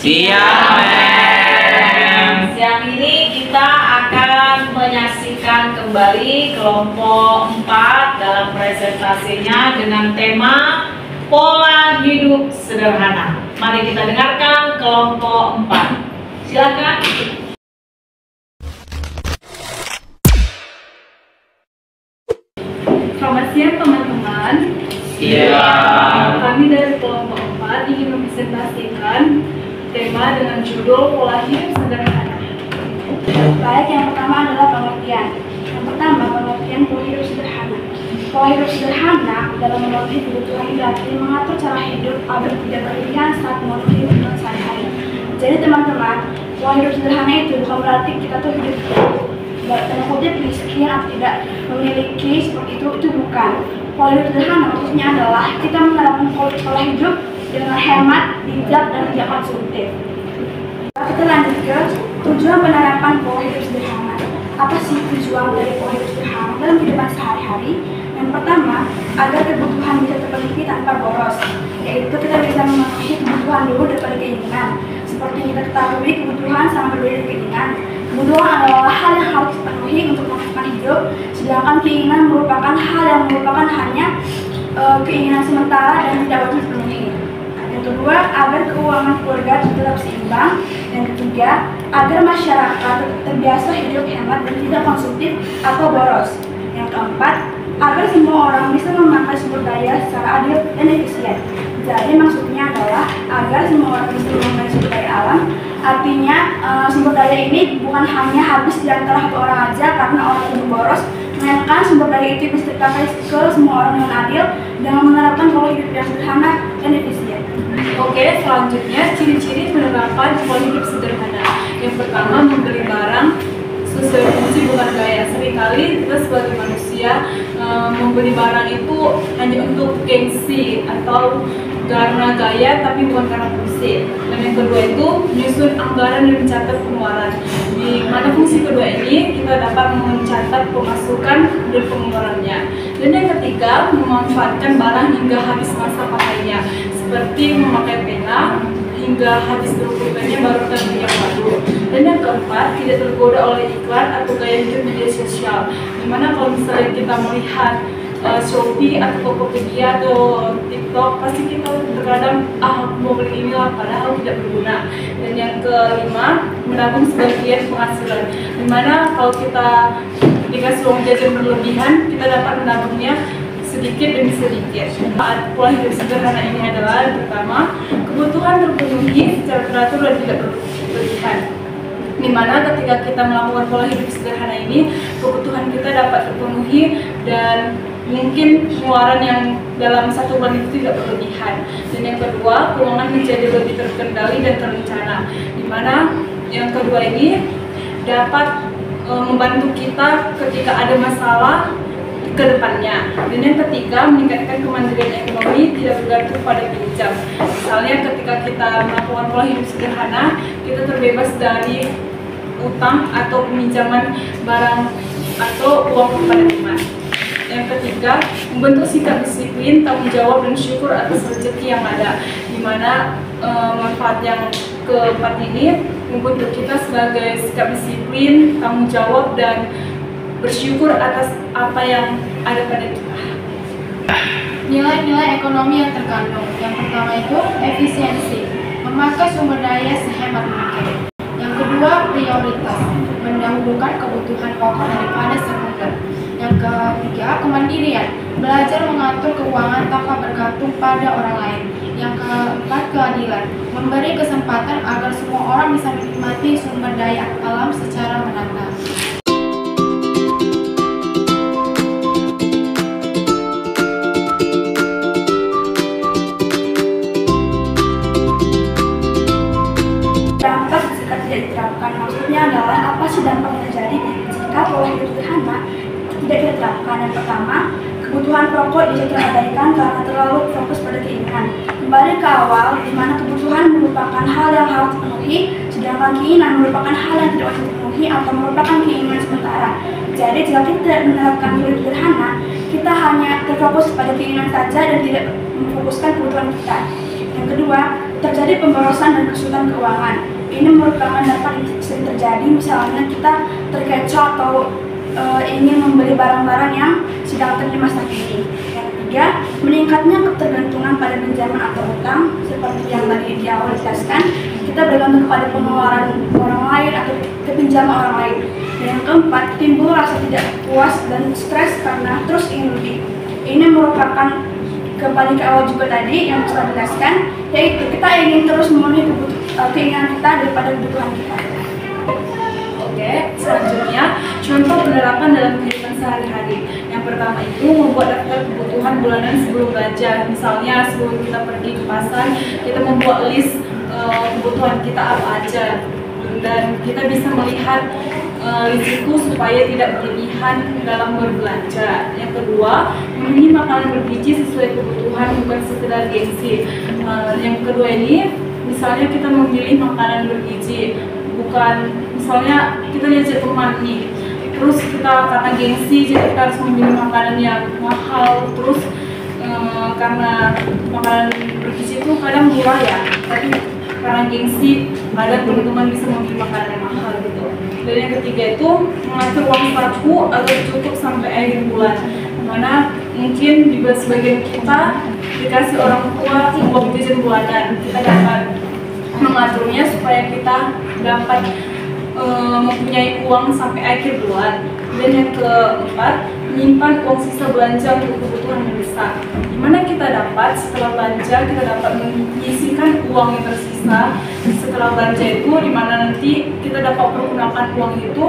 Siap, Mem. Siang ini kita akan menyaksikan kembali kelompok 4 dalam presentasinya dengan tema pola hidup sederhana. Mari kita dengarkan kelompok 4. Silakan. Selamat siang teman-teman. Siap. Kami dari kelompok 4 ingin mempresentasikan tema dengan judul pola hidup sederhana. Baik, yang pertama adalah pengertian. Yang pertama, pengertian pola hidup sederhana. Pola hidup sederhana dalam memenuhi kebutuhan berarti mengatur cara hidup agar tidak berlebihan saat memenuhi kebutuhan sehari-hari. Jadi teman-teman, pola hidup sederhana itu bukan berarti kita tuh hidup dalam kutip miskin atau tidak memiliki seperti itu bukan. Pola hidup sederhana maksudnya adalah kita menerapkan pola hidup dengan hemat, bijak, dan tidak konsumtif. Kita lanjut ke tujuan penerapan pola hidup sederhana. Apa sih tujuan dari pola hidup sederhana dalam kehidupan sehari-hari? Yang pertama, agar kebutuhan bisa terpenuhi tanpa boros, yaitu kita bisa memenuhi kebutuhan dulu daripada keinginan. Seperti yang kita ketahui, kebutuhan sama berbeda dengan keinginan. Kebutuhan adalah hal yang harus dipenuhi untuk menghasilkan hidup, sedangkan keinginan merupakan hal yang merupakan hanya keinginan sementara dan tidak wajib dipenuhi. Yang kedua, agar keuangan keluarga tetap seimbang. Yang ketiga, agar masyarakat terbiasa hidup hemat dan tidak konsumtif atau boros. Yang keempat, agar semua orang bisa memakai sumber daya secara adil dan efisien. Jadi maksudnya adalah agar semua orang bisa memakai sumber daya alam. Artinya sumber daya ini bukan hanya habis di antara satu orang aja karena orang itu boros, melainkan sumber daya itu bisa dipakai ke semua orang dengan adil dengan menerapkan pola hidup yang sederhana dan efisien. Oke, selanjutnya ciri-ciri penerapan pola hidup sederhana. Yang pertama, membeli barang sesuai fungsi bukan gaya. Seringkali kita sebagai manusia membeli barang itu hanya untuk gengsi atau karena gaya tapi bukan karena fungsi. Dan yang kedua itu menyusun anggaran dan mencatat pengeluaran. Di mana fungsi kedua ini kita dapat mencatat pemasukan dan pengeluarannya. Dan yang ketiga, memanfaatkan barang hingga habis masa pakainya, seperti memakai pena hingga habis berpulpennya baru beli yang baru. Dan yang keempat, tidak tergoda oleh iklan atau gaya hidup media sosial. Dimana kalau misalnya kita melihat Shopee atau Tokopedia atau TikTok, pasti kita terkadang mau beli inilah padahal tidak berguna. Dan yang kelima, menabung sebagian penghasilan. Dimana kalau kita dikasih uang jajan berlebihan, kita dapat menabungnya sedikit demi sedikit. Pola hidup sederhana ini adalah yang pertama, kebutuhan terpenuhi secara teratur dan tidak berlebihan. Dimana ketika kita melakukan pola hidup sederhana ini, kebutuhan kita dapat terpenuhi dan mungkin pengeluaran yang dalam satu bulan itu tidak berlebihan. Dan yang kedua, keuangan menjadi lebih terkendali dan terencana. Dimana yang kedua ini dapat membantu kita ketika ada masalah ke depannya. Dan yang ketiga, meningkatkan kemandirian ekonomi tidak bergantung pada pinjam. Misalnya ketika kita melakukan pola hidup sederhana, kita terbebas dari utang atau peminjaman barang atau uang kepada teman. Yang ketiga, membentuk sikap disiplin, tanggung jawab dan syukur atas rezeki yang ada. Dimana manfaat yang keempat ini membentuk kita sebagai sikap disiplin, tanggung jawab dan bersyukur atas apa yang ada pada kita. Nilai-nilai ekonomi yang terkandung. Yang pertama itu efisiensi, memakai sumber daya sehemat mungkin. Yang kedua, prioritas, mendahulukan kebutuhan pokok daripada sekunder. Yang ketiga, kemandirian, belajar mengatur keuangan tanpa bergantung pada orang lain. Yang keempat, keadilan, memberi kesempatan agar semua orang bisa menikmati sumber daya alam secara merata. Dampak jika tidak diterapkan, maksudnya adalah apa sih dampak yang terjadi jika pola hidup sederhana tidak kita terapkan. Yang pertama, kebutuhan pokok bisa terabaikan karena terlalu fokus pada keinginan. Kembali ke awal, di mana kebutuhan merupakan hal yang harus dipenuhi, sedangkan keinginan merupakan hal yang tidak wajib dipenuhi atau merupakan keinginan sementara. Jadi jika kita tidak menerapkan pola hidup sederhana, kita hanya terfokus pada keinginan saja dan tidak memfokuskan kebutuhan kita. Yang kedua, terjadi pemborosan dan kesulitan keuangan. Ini merupakan dapat sering terjadi misalnya kita terkecoh atau ingin membeli barang-barang yang sedang tren di masa kini. Yang ketiga, meningkatnya ketergantungan pada pinjaman atau utang seperti yang tadi di awal dijelaskan, kita bergantung kepada pengeluaran orang lain atau kepinjaman orang lain. Dan yang keempat, timbul rasa tidak puas dan stres karena terus ingin lebih. Ini merupakan kembali ke awal juga tadi yang sudah dijelaskan, yaitu kita ingin terus memenuhi keinginan kita daripada kebutuhan kita. Oke, selanjutnya contoh penerapan dalam kehidupan sehari-hari. Yang pertama itu membuat daftar kebutuhan bulanan sebelum belanja. Misalnya sebelum kita pergi ke pasar, kita membuat list kebutuhan kita apa aja, dan kita bisa melihat list itu supaya tidak berlebihan dalam berbelanja. Yang kedua, memilih makanan bergizi sesuai kebutuhan, bukan sekedar gengsi. Yang kedua ini, misalnya kita memilih makanan bergizi, bukan misalnya kita diajak teman nih, terus kita karena gengsi jadi kita harus memilih makanan yang mahal, terus karena makanan bergizi itu kadang murah ya, tapi karena gengsi kadang teman-teman bisa memilih makanan yang mahal gitu. Dan yang ketiga itu mengatur uang saku agar cukup sampai akhir bulan, mana mungkin juga sebagian kita dikasih orang tua uang jajan bulanan, kita dapat mengaturnya supaya kita dapat mempunyai uang sampai akhir bulan. Dan yang keempat, menyimpan uang sisa belanja untuk kebutuhan mendesak, dimana kita dapat setelah belanja kita dapat menyisihkan uang yang tersisa setelah belanja itu, dimana nanti kita dapat menggunakan uang itu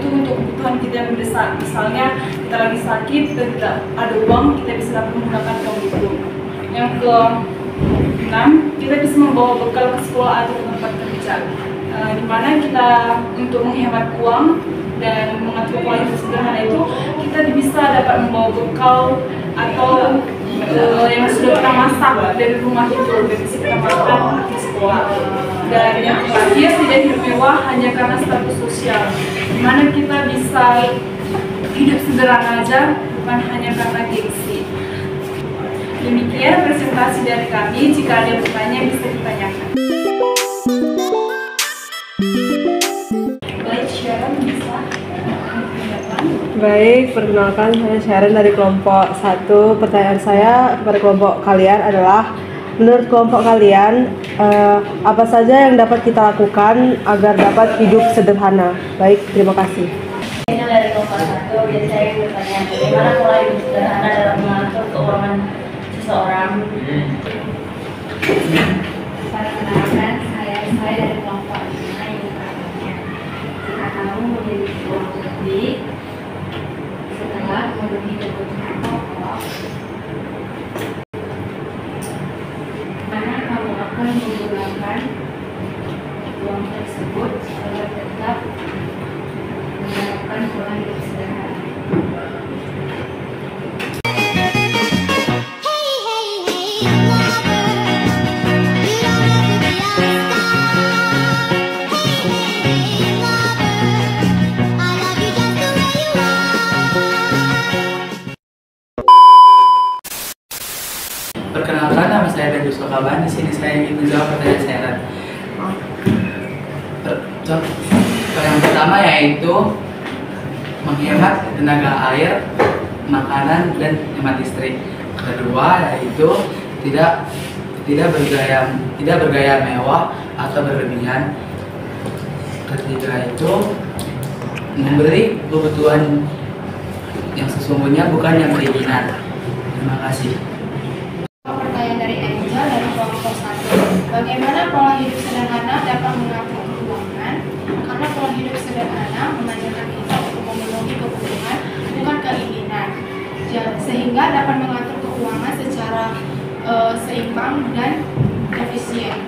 untuk kebutuhan kita yang mendesak. Misalnya kita lagi sakit dan tidak ada uang, kita bisa dapat menggunakan uang itu. Yang ke-6, kita bisa membawa bekal ke sekolah atau ke tempat kerja, dimana kita untuk menghemat uang dan mengatur pola hidup sederhana itu, kita bisa dapat membawa bekal atau yang sudah kita masak dari rumah itu, dan bisa kita makan di sekolah. Dan yang terakhir, tidak hidup mewah hanya karena status sosial, dimana kita bisa hidup sederhana aja, bukan hanya karena gengsi. Demikian presentasi dari kami. Jika ada yang bertanya bisa ditanyakan. Baik, Sharon bisa. Baik, perkenalkan saya Sharon dari kelompok 1. Pertanyaan saya kepada kelompok kalian adalah, menurut kelompok kalian, apa saja yang dapat kita lakukan agar dapat hidup sederhana? Baik, terima kasih. Ini dari kelompok 1, jadi saya bertanya, bagaimana pola hidup sederhana dalam mengatur keuangan seseorang? Perkenalkan, saya dari kelompok 5 yang bertanya, jika kamu memiliki uang lebih setelah memenuhi kebutuhan pokok, mana kamu akan menggunakan uang tersebut agar tetap menerapkan pola hidup sederhana? Perkenalkan, nama saya Ben Yusuf Kaban. Di sini saya ingin menjawab pertanyaan Sharon. Yang pertama yaitu menghemat tenaga air, makanan, dan hemat listrik. Kedua yaitu tidak bergaya mewah atau berlebihan. Ketiga itu memberi kebutuhan yang sesungguhnya, bukan yang keinginan. Terima kasih. Pertanyaan dari Angel dari kelompok 1. Bagaimana pola hidup sederhana dapat mengatur keuangan? Karena pola hidup sederhana mengajarkan kita untuk memenuhi kebutuhan, bukan keinginan, sehingga dapat mengatur keuangan secara seimbang dan efisien.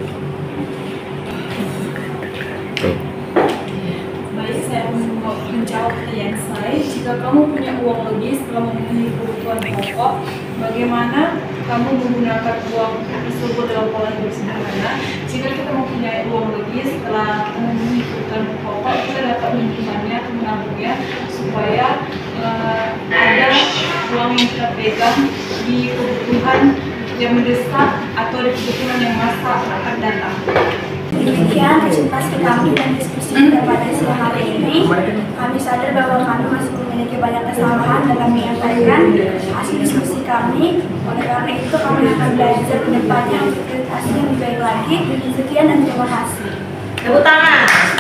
Baik, saya menjawab pertanyaan saya. Jika kamu punya uang lebih setelah memenuhi kebutuhan pokok, bagaimana kamu menggunakan uang tersebut dalam pola hidup sederhana? Jika kita mempunyai uang lebih setelah memenuhi kebutuhan pokok, kita dapat menyimpannya atau menabungnya supaya ada uang yang kita pegang di kebutuhan yang mendesak atau kebutuhan yang masa akan datang. Demikian presentasi kami dan diskusi kita pada siang hari ini. Kami sadar bahwa kami masih memiliki banyak kesalahan dalam menyampaikan hasil diskusi kami. Oleh karena itu kami akan belajar ke depannya untuk presentasi yang lebih baik lagi. Sekian dan terima kasih. Tepuk tangan.